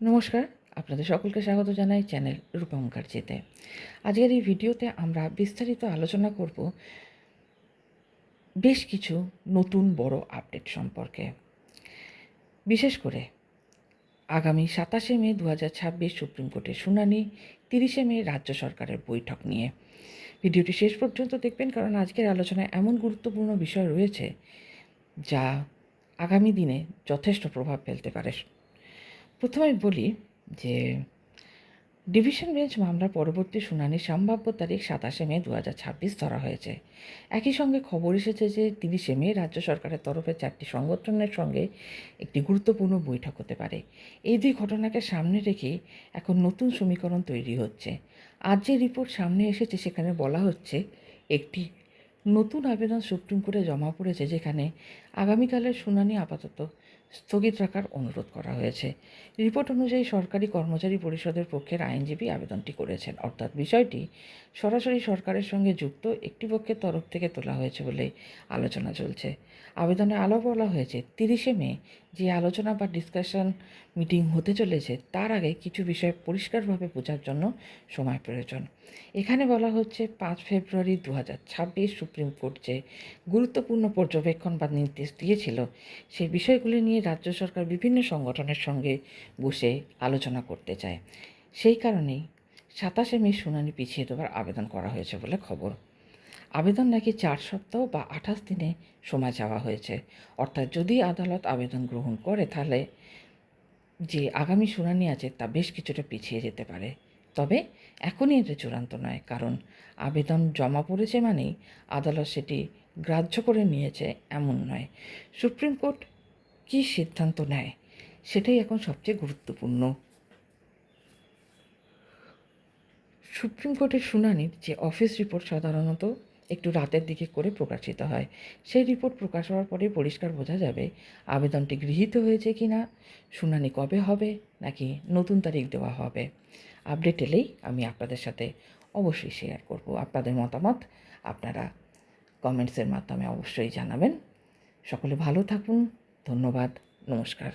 নমস্কার, আপনাদের সকলকে স্বাগত জানাই চ্যানেল রূপা মুখার্জিতে। আজকের এই ভিডিওতে আমরা বিস্তারিত আলোচনা করব বেশ কিছু নতুন বড় আপডেট সম্পর্কে। বিশেষ করে আগামী 27শে মে 2026 সুপ্রিম কোর্টের শুনানি, 30শে মে রাজ্য সরকারের বৈঠক নিয়ে। ভিডিওটি শেষ পর্যন্ত দেখবেন, কারণ আজকের আলোচনায় এমন গুরুত্বপূর্ণ বিষয় রয়েছে যা আগামী দিনে যথেষ্ট প্রভাব ফেলতে পারে। প্রথমে বলি যে ডিভিশন বেঞ্চ মামলার পরবর্তী শুনানির সম্ভাব্য তারিখ 27শে মে 2026 ধরা হয়েছে। একই সঙ্গে খবর এসেছে যে 30শে মে রাজ্য সরকারের তরফে 4টি সংগঠনের সঙ্গে একটি গুরুত্বপূর্ণ বৈঠক হতে পারে। এই দুই ঘটনাকে সামনে রেখে এখন নতুন সমীকরণ তৈরি হচ্ছে। আজ যে রিপোর্ট সামনে এসেছে সেখানে বলা হচ্ছে একটি নতুন আবেদন সুপ্রিম কোর্টে জমা পড়েছে, যেখানে আগামীকালের শুনানি আপাতত স্থগিত রাখার অনুরোধ করা হয়েছে। রিপোর্ট অনুযায়ী সরকারি কর্মচারী পরিষদের পক্ষের আইনজীবী আবেদনটি করেছেন, অর্থাৎ বিষয়টি সরাসরি সরকারের সঙ্গে যুক্ত একটি পক্ষের তরফ থেকে তোলা হয়েছে বলে আলোচনা চলছে। আবেদনে আলো বলা হয়েছে 30শে মে যে আলোচনা বা ডিসকাশন মিটিং হতে চলেছে তার আগে কিছু বিষয় পরিষ্কারভাবে বোঝার জন্য সময় প্রয়োজন। এখানে বলা হচ্ছে 5 ফেব্রুয়ারি 2026 সুপ্রিম কোর্ট যে গুরুত্বপূর্ণ পর্যবেক্ষণ বা নির্দেশ দিয়েছিল সেই বিষয়গুলি নিয়ে রাজ্য সরকার বিভিন্ন সংগঠনের সঙ্গে বসে আলোচনা করতে চায়। সেই কারণেই 27শে মে শুনানি পিছিয়ে দেওয়ার আবেদন করা হয়েছে বলে খবর। আবেদন নাকি 4 সপ্তাহ বা 28 দিনে সময় চাওয়া হয়েছে, অর্থাৎ যদি আদালত আবেদন গ্রহণ করে তাহলে যে আগামী শুনানি আছে তা বেশ কিছুটা পিছিয়ে যেতে পারে। তবে এখনই এটা চূড়ান্ত নয়, কারণ আবেদন জমা পড়েছে মানেই আদালত সেটি গ্রাহ্য করে নিয়েছে এমন নয়। সুপ্রিম কোর্ট কী সিদ্ধান্ত নেয় সেটাই এখন সবচেয়ে গুরুত্বপূর্ণ। সুপ্রিম কোর্টের শুনানির যে অফিস রিপোর্ট সাধারণত একটু রাতের দিকে করে প্রকাশিত হয়। সেই রিপোর্ট প্রকাশ হওয়ার পরে পরিষ্কার বোঝা যাবে আবেদনটি গৃহীত হয়েছে কি না, শুনানি কবে হবে, নাকি নতুন তারিখ দেওয়া হবে। আপডেট এলেই আমি আপনাদের সাথে অবশ্যই শেয়ার করব। আপনাদের মতামত আপনারা কমেন্টসের মাধ্যমে অবশ্যই জানাবেন। সকলে ভালো থাকুন। ধন্যবাদ। নমস্কার।